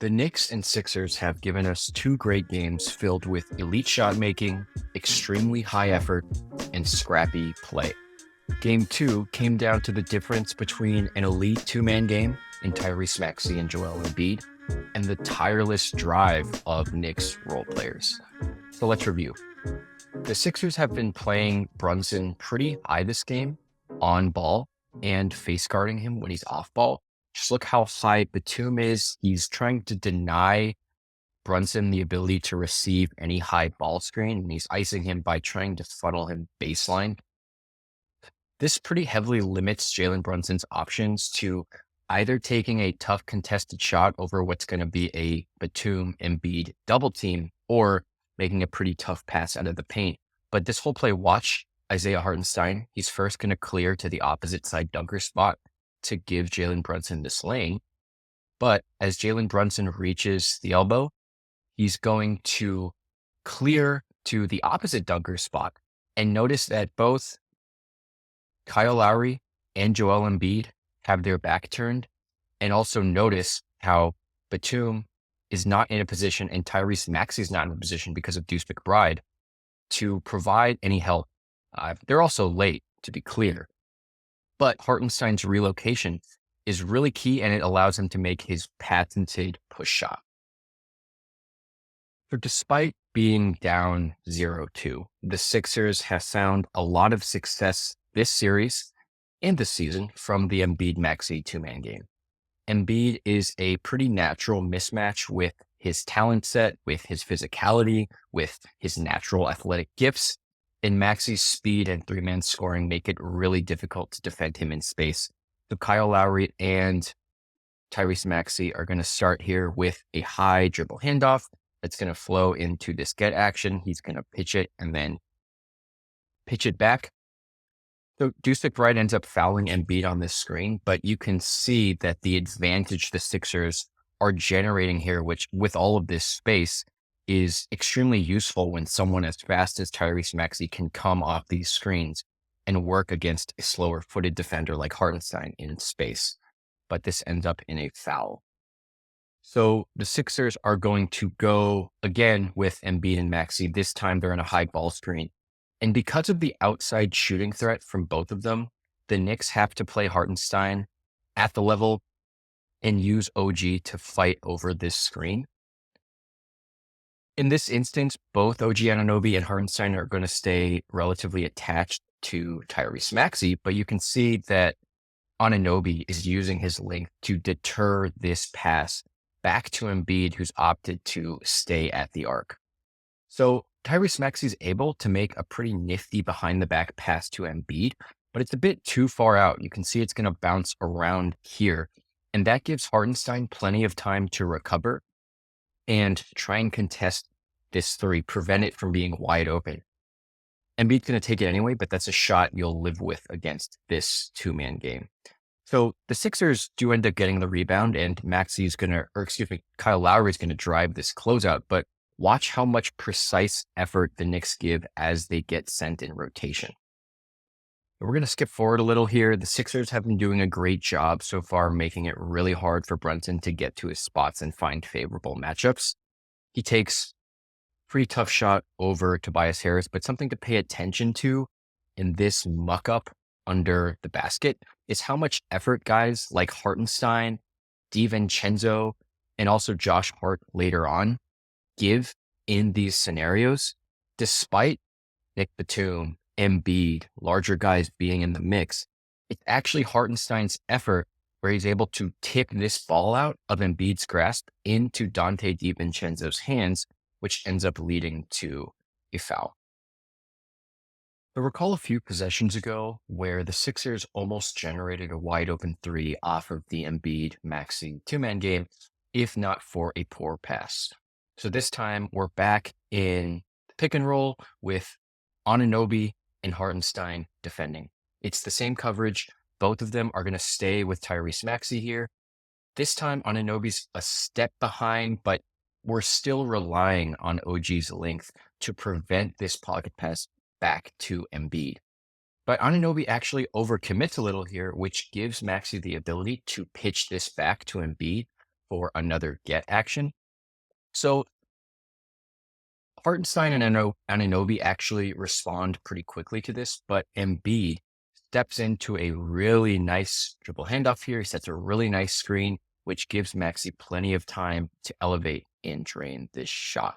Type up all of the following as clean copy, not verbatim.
The Knicks and Sixers have given us two great games filled with elite shot making, extremely high effort, and scrappy play. Game two came down to the difference between an elite two-man game in Tyrese Maxey and Joel Embiid and the tireless drive of Knicks role players. So let's review. The Sixers have been playing Brunson pretty high this game on ball and face guarding him when he's off ball. Just look how high Batum is. He's trying to deny Brunson the ability to receive any high ball screen, and he's icing him by trying to funnel him baseline. This pretty heavily limits Jalen Brunson's options to either taking a tough contested shot over what's going to be a Batum Embiid double team or making a pretty tough pass out of the paint. But this whole play, watch Isaiah Hartenstein. He's first going to clear to the opposite side dunker spot to give Jalen Brunson this lane. But as Jalen Brunson reaches the elbow, he's going to clear to the opposite dunker spot. And notice that both Kyle Lowry and Joel Embiid have their back turned. And also notice how Batum is not in a position and Tyrese Maxey is not in a position because of Deuce McBride to provide any help. They're also late, to be clear. But Hartenstein's relocation is really key, and it allows him to make his patented push shot. So despite being down 0-2, the Sixers have found a lot of success this series and this season from the Embiid-Maxey two-man game. Embiid is a pretty natural mismatch with his talent set, with his physicality, with his natural athletic gifts. And Maxey's speed and three-man scoring make it really difficult to defend him in space. So Kyle Lowry and Tyrese Maxey are going to start here with a high dribble handoff that's going to flow into this get action. He's going to pitch it and then pitch it back. So Deuce McBride ends up fouling Embiid on this screen, but you can see that the advantage the Sixers are generating here, which with all of this space, is extremely useful when someone as fast as Tyrese Maxey can come off these screens and work against a slower footed defender like Hartenstein in space. But this ends up in a foul. So the Sixers are going to go again with Embiid and Maxey. This time they're in a high ball screen. And because of the outside shooting threat from both of them, the Knicks have to play Hartenstein at the level and use OG to fight over this screen. In this instance, both OG Anunoby and Hartenstein are going to stay relatively attached to Tyrese Maxey, but you can see that Anunoby is using his length to deter this pass back to Embiid, who's opted to stay at the arc. So Tyrese Maxey is able to make a pretty nifty behind the back pass to Embiid, but it's a bit too far out. You can see it's going to bounce around here, and that gives Hartenstein plenty of time to recover and try and contest this three, prevent it from being wide open. Embiid's going to take it anyway, but that's a shot you'll live with against this two-man game. So the Sixers do end up getting the rebound, and Kyle Lowry is going to drive this closeout, but watch how much precise effort the Knicks give as they get sent in rotation. We're going to skip forward a little here. The Sixers have been doing a great job so far, making it really hard for Brunson to get to his spots and find favorable matchups. He takes a pretty tough shot over Tobias Harris, but something to pay attention to in this muck-up under the basket is how much effort guys like Hartenstein, DiVincenzo, and also Josh Hart later on give in these scenarios, despite Nick Batum, Embiid, larger guys being in the mix. It's actually Hartenstein's effort where he's able to tip this ball out of Embiid's grasp into Dante DiVincenzo's hands, which ends up leading to a foul. I recall a few possessions ago where the Sixers almost generated a wide open three off of the Embiid-Maxey two-man game, if not for a poor pass. So this time we're back in the pick and roll with Anunoby and Hartenstein defending. It's the same coverage. Both of them are going to stay with Tyrese Maxey here. This time Anunoby's a step behind, but we're still relying on OG's length to prevent this pocket pass back to Embiid. But Anunoby actually overcommits a little here, which gives Maxey the ability to pitch this back to Embiid for another get action. So Hartenstein and Anunoby actually respond pretty quickly to this, but Embiid steps into a really nice dribble handoff here. He sets a really nice screen, which gives Maxey plenty of time to elevate and drain this shot.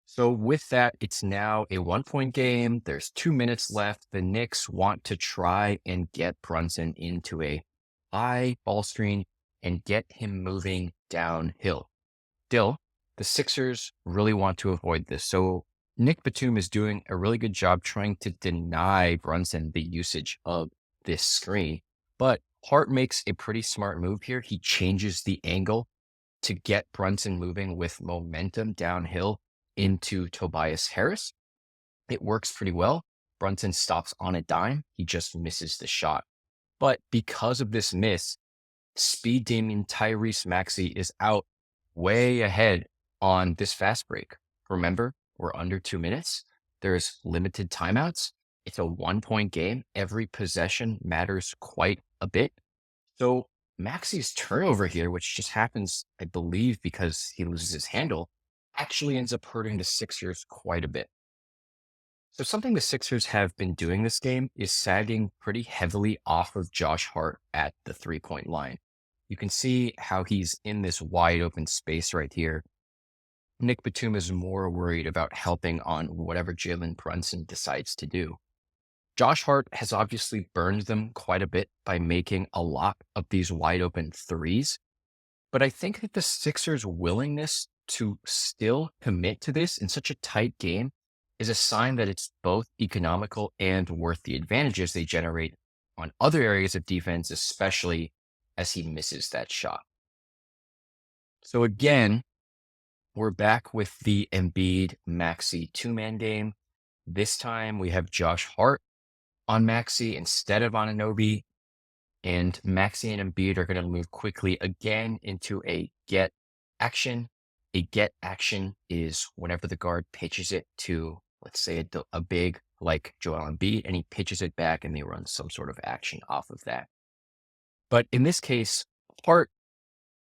So with that, it's now a 1 point game. There's 2 minutes left. The Knicks want to try and get Brunson into a high ball screen and get him moving downhill. Still, the Sixers really want to avoid this. So Nick Batum is doing a really good job trying to deny Brunson the usage of this screen. But Hart makes a pretty smart move here. He changes the angle to get Brunson moving with momentum downhill into Tobias Harris. It works pretty well. Brunson stops on a dime. He just misses the shot. But because of this miss, speed demon Tyrese Maxey is out way ahead on this fast break. Remember, we're under 2 minutes. There's limited timeouts. It's a 1 point game. Every possession matters quite a bit. So Maxey's turnover here, which just happens, I believe, because he loses his handle, actually ends up hurting the Sixers quite a bit. So something the Sixers have been doing this game is sagging pretty heavily off of Josh Hart at the 3 point line. You can see how he's in this wide open space right here. Nick Batum is more worried about helping on whatever Jalen Brunson decides to do. Josh Hart has obviously burned them quite a bit by making a lot of these wide open threes. But I think that the Sixers' willingness to still commit to this in such a tight game is a sign that it's both economical and worth the advantages they generate on other areas of defense, especially as he misses that shot. So again, we're back with the Embiid Maxey 2-man game. This time we have Josh Hart on Maxey instead of Anunoby. And Maxey and Embiid are going to move quickly again into a get action. A get action is whenever the guard pitches it to, let's say, a big like Joel Embiid, and he pitches it back and they run some sort of action off of that. But in this case, Hart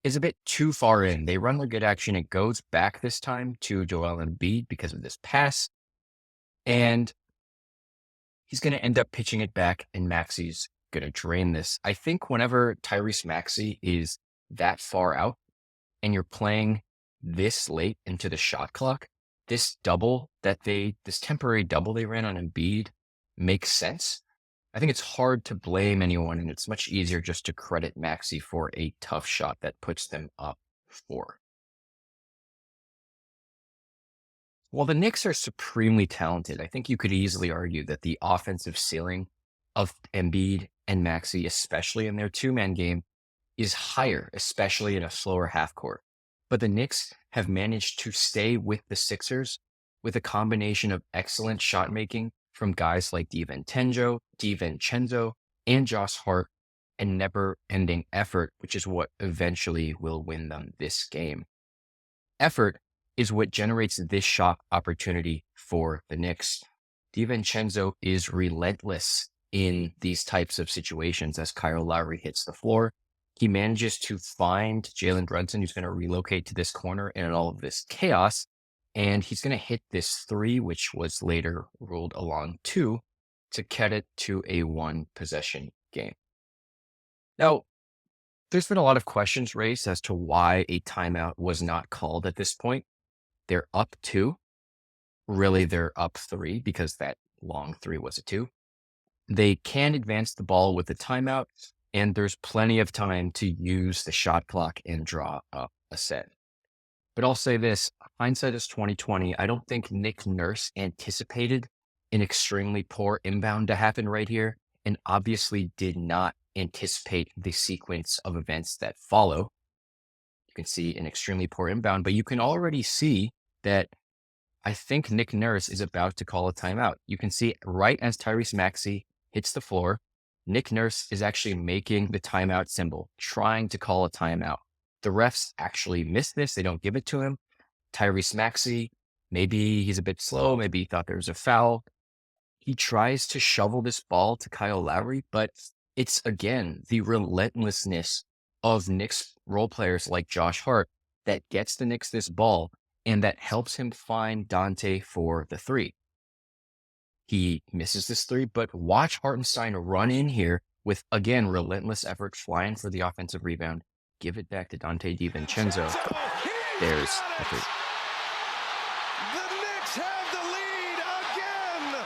is a bit too far in. They run their get action. It goes back this time to Joel Embiid because of this pass. And he's going to end up pitching it back, and Maxey's going to drain this. I think whenever Tyrese Maxey is that far out and you're playing this late into the shot clock, this temporary double they ran on Embiid makes sense. I think it's hard to blame anyone, and it's much easier just to credit Maxey for a tough shot that puts them up 4. While the Knicks are supremely talented, I think you could easily argue that the offensive ceiling of Embiid and Maxey, especially in their 2-man game, is higher, especially in a slower half court. But the Knicks have managed to stay with the Sixers with a combination of excellent shot making from guys like DiVincenzo and Josh Hart, and never-ending effort, which is what eventually will win them this game. Effort is what generates this shot opportunity for the Knicks. DiVincenzo is relentless in these types of situations as Kyle Lowry hits the floor. He manages to find Jalen Brunson, who's going to relocate to this corner in all of this chaos, and he's going to hit this 3, which was later ruled a long 2, to cut it to a 1-possession game. Now, there's been a lot of questions raised as to why a timeout was not called at this point. They're up 2. Really, they're up 3 because that long 3 was a 2. They can advance the ball with a timeout, and there's plenty of time to use the shot clock and draw up a set. But I'll say this, hindsight is 2020. I don't think Nick Nurse anticipated an extremely poor inbound to happen right here, and obviously did not anticipate the sequence of events that follow. You can see an extremely poor inbound, but you can already see that I think Nick Nurse is about to call a timeout. You can see right as Tyrese Maxey hits the floor, Nick Nurse is actually making the timeout symbol, trying to call a timeout. The refs actually miss this. They don't give it to him. Tyrese Maxey, maybe he's a bit slow. Maybe he thought there was a foul. He tries to shovel this ball to Kyle Lowry, but it's, again, the relentlessness of Knicks role players like Josh Hart that gets the Knicks this ball and that helps him find Dante for the three. He misses this three, but watch Hartenstein run in here with, again, relentless effort, flying for the offensive rebound. Give it back to Dante DiVincenzo. There's the three. The Knicks have the lead again.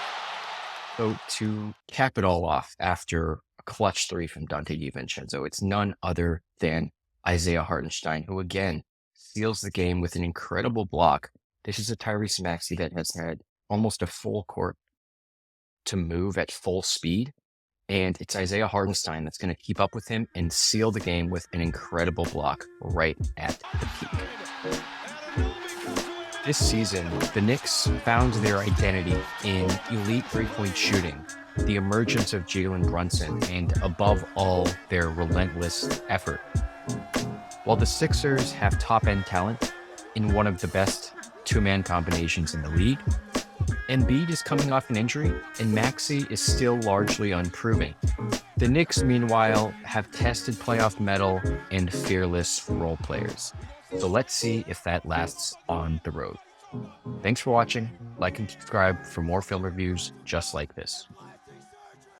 So to cap it all off, after a clutch three from Dante DiVincenzo, it's none other than Isaiah Hartenstein, who again seals the game with an incredible block. This is a Tyrese Maxey that has had almost a full court to move at full speed. And it's Isaiah Hartenstein that's going to keep up with him and seal the game with an incredible block right at the peak. This season, the Knicks found their identity in elite three-point shooting, the emergence of Jalen Brunson, and above all, their relentless effort. While the Sixers have top-end talent in one of the best two-man combinations in the league, Embiid is coming off an injury, and Maxey is still largely unproven. The Knicks, meanwhile, have tested playoff mettle and fearless role players. So let's see if that lasts on the road. Thanks for watching. Like and subscribe for more film reviews just like this.